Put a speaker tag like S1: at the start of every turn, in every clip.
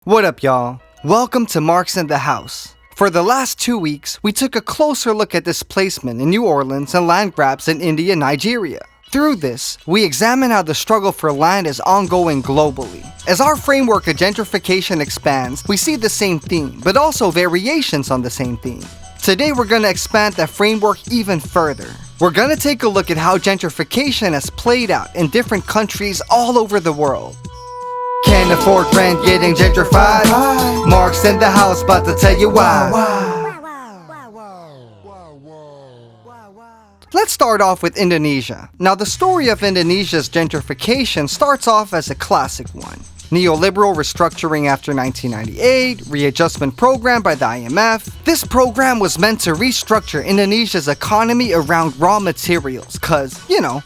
S1: What up, y'all? Welcome to Marx in the House. For the last 2 weeks, we took a closer look at displacement in New Orleans and land grabs in India and Nigeria. Through this, we examine how the struggle for land is ongoing globally. As our framework of gentrification expands, we see the same theme, but also variations on the same theme. Today, we're gonna expand that framework even further. We're gonna take a look at how gentrification has played out in different countries all over the world. Can't afford rent, getting gentrified. Marx in the house, about to tell you why. Let's start off with Indonesia. Now, the story of Indonesia's gentrification starts off as a classic one. Neoliberal restructuring after 1998, readjustment program by the IMF. This program was meant to restructure Indonesia's economy around raw materials, cause,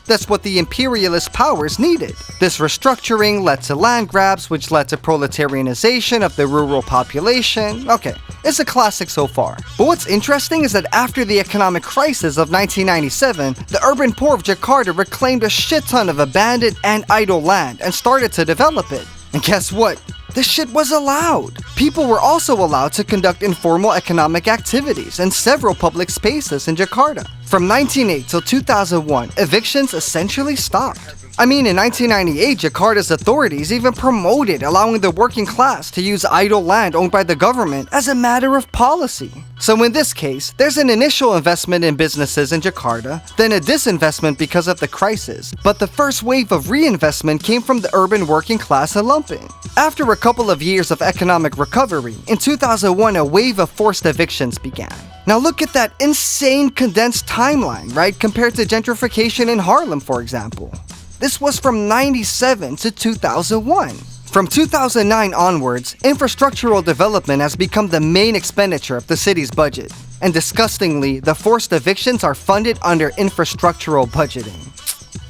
S1: that's what the imperialist powers needed. This restructuring led to land grabs, which led to proletarianization of the rural population. Okay, it's a classic so far. But what's interesting is that after the economic crisis of 1997, the urban poor of Jakarta reclaimed a shit ton of abandoned and idle land and started to develop it. And guess what? This shit was allowed. People were also allowed to conduct informal economic activities in several public spaces in Jakarta. From 1908 till 2001, evictions essentially stopped. In 1998, Jakarta's authorities even promoted allowing the working class to use idle land owned by the government as a matter of policy. So in this case, there's an initial investment in businesses in Jakarta, then a disinvestment because of the crisis, but the first wave of reinvestment came from the urban working class and lumpen. After a couple of years of economic recovery, in 2001 a wave of forced evictions began. Now look at that insane condensed timeline, right, compared to gentrification in Harlem, for example. This was from 97 to 2001. From 2009 onwards, infrastructural development has become the main expenditure of the city's budget. And disgustingly, the forced evictions are funded under infrastructural budgeting.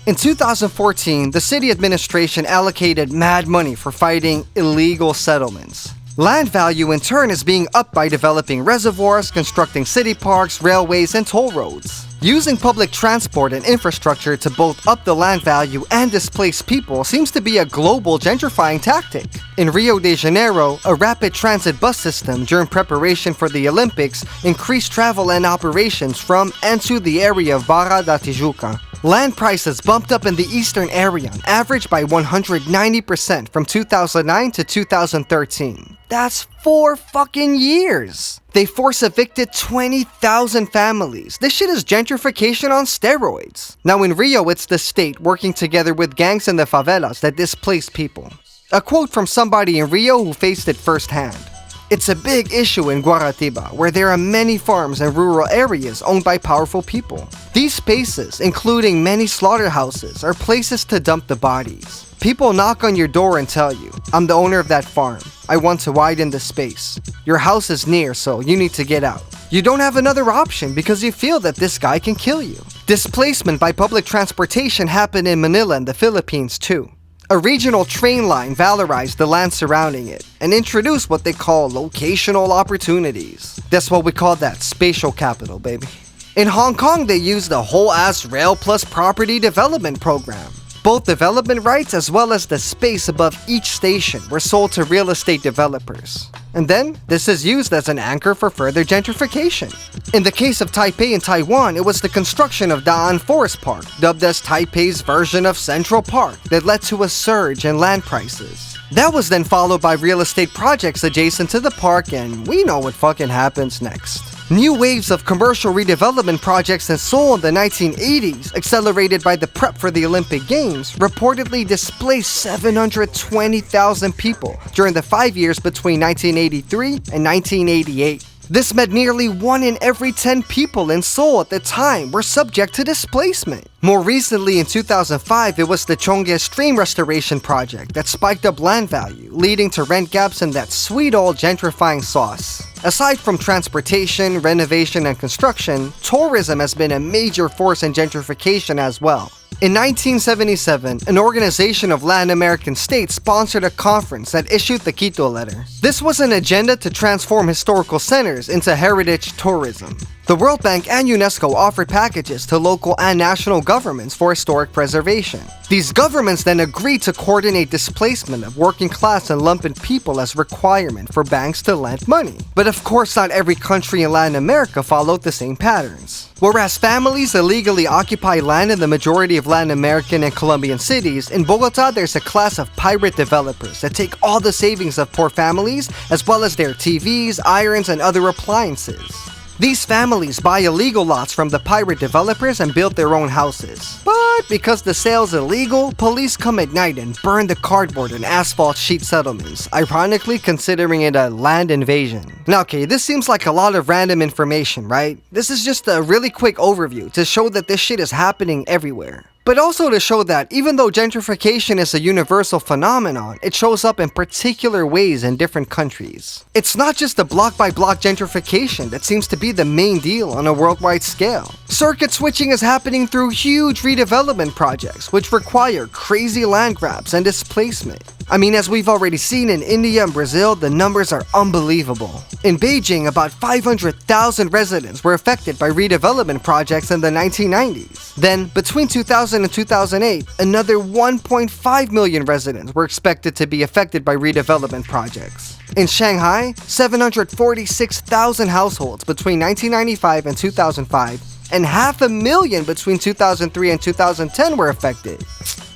S1: In 2014, the city administration allocated mad money for fighting illegal settlements. Land value in turn is being upped by developing reservoirs, constructing city parks, railways, and toll roads. Using public transport and infrastructure to both up the land value and displace people seems to be a global gentrifying tactic. In Rio de Janeiro, a rapid transit bus system during preparation for the Olympics increased travel and operations from and to the area of Barra da Tijuca. Land prices bumped up in the eastern area on average by 190% from 2009 to 2013. That's 4 fucking years. They force evicted 20,000 families. This shit is gentrification on steroids. Now in Rio, it's the state working together with gangs in the favelas that displace people. A quote from somebody in Rio who faced it firsthand. It's a big issue in Guaratiba, where there are many farms and rural areas owned by powerful people. These spaces, including many slaughterhouses, are places to dump the bodies. People knock on your door and tell you, I'm the owner of that farm. I want to widen the space. Your house is near, so you need to get out. You don't have another option because you feel that this guy can kill you. Displacement by public transportation happened in Manila and the Philippines too. A regional train line valorized the land surrounding it and introduced what they call locational opportunities. That's what we call that spatial capital, baby. In Hong Kong, they used the whole-ass rail plus property development program. Both development rights as well as the space above each station were sold to real estate developers. And then, this is used as an anchor for further gentrification. In the case of Taipei and Taiwan, it was the construction of Da'an Forest Park, dubbed as Taipei's version of Central Park, that led to a surge in land prices. That was then followed by real estate projects adjacent to the park, and we know what fucking happens next. New waves of commercial redevelopment projects in Seoul in the 1980s, accelerated by the prep for the Olympic Games, reportedly displaced 720,000 people during the 5 years between 1983 and 1988. This meant nearly 1 in every 10 people in Seoul at the time were subject to displacement. More recently, in 2005, it was the Cheonggae Stream Restoration Project that spiked up land value, leading to rent gaps and that sweet old gentrifying sauce. Aside from transportation, renovation, and construction, tourism has been a major force in gentrification as well. In 1977, an organization of Latin American states sponsored a conference that issued the Quito Letter. This was an agenda to transform historical centers into heritage tourism. The World Bank and UNESCO offered packages to local and national governments for historic preservation. These governments then agreed to coordinate displacement of working class and lumpen people as requirement for banks to lend money. But of course, not every country in Latin America followed the same patterns. Whereas families illegally occupy land in the majority of Latin American and Colombian cities, in Bogota there's a class of pirate developers that take all the savings of poor families as well as their TVs, irons, and other appliances. These families buy illegal lots from the pirate developers and build their own houses. But because the sale's illegal, police come at night and burn the cardboard and asphalt sheet settlements, ironically considering it a land invasion. Now okay, this seems like a lot of random information, right? This is just a really quick overview to show that this shit is happening everywhere. But also to show that even though gentrification is a universal phenomenon, it shows up in particular ways in different countries. It's not just the block-by-block gentrification that seems to be the main deal on a worldwide scale. Circuit switching is happening through huge redevelopment projects, which require crazy land grabs and displacement. I mean, as we've already seen in India and Brazil, the numbers are unbelievable. In Beijing, about 500,000 residents were affected by redevelopment projects in the 1990s. Then, between 2000 and 2008, another 1.5 million residents were expected to be affected by redevelopment projects. In Shanghai, 746,000 households between 1995 and 2005, and 500,000 between 2003 and 2010 were affected.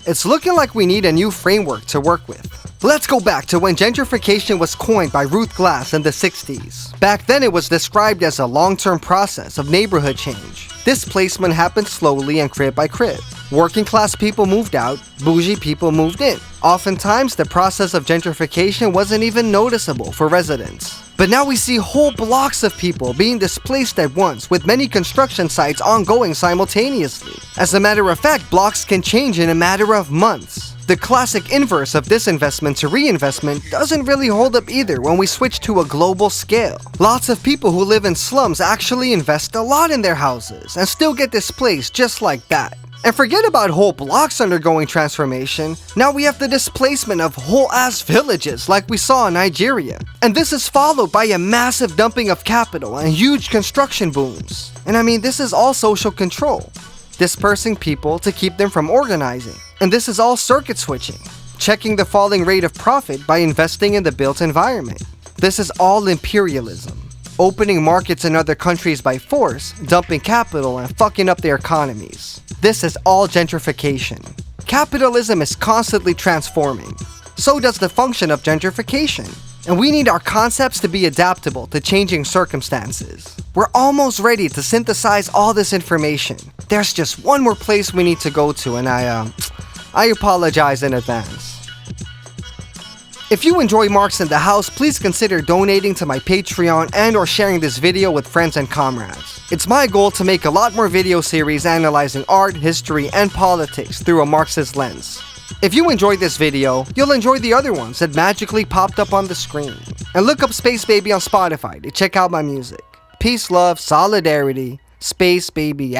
S1: It's looking like we need a new framework to work with. Let's go back to when gentrification was coined by Ruth Glass in the 60s. Back then it was described as a long-term process of neighborhood change. Displacement happened slowly and crib by crib. Working class people moved out, bougie people moved in. Oftentimes the process of gentrification wasn't even noticeable for residents. But now we see whole blocks of people being displaced at once, with many construction sites ongoing simultaneously. As a matter of fact, blocks can change in a matter of months. The classic inverse of disinvestment to reinvestment doesn't really hold up either when we switch to a global scale. Lots of people who live in slums actually invest a lot in their houses and still get displaced just like that. And forget about whole blocks undergoing transformation, now we have the displacement of whole ass villages like we saw in Nigeria. And this is followed by a massive dumping of capital and huge construction booms. And I mean, this is all social control, dispersing people to keep them from organizing. And this is all circuit switching, checking the falling rate of profit by investing in the built environment. This is all imperialism, opening markets in other countries by force, dumping capital and fucking up their economies. This is all gentrification. Capitalism is constantly transforming. So does the function of gentrification. And we need our concepts to be adaptable to changing circumstances. We're almost ready to synthesize all this information. There's just one more place we need to go to, and I apologize in advance. If you enjoy Marx in the House, please consider donating to my Patreon and or sharing this video with friends and comrades. It's my goal to make a lot more video series analyzing art, history, and politics through a Marxist lens. If you enjoyed this video, you'll enjoy the other ones that magically popped up on the screen. And look up Space Baby on Spotify to check out my music. Peace, love, solidarity, Space Baby.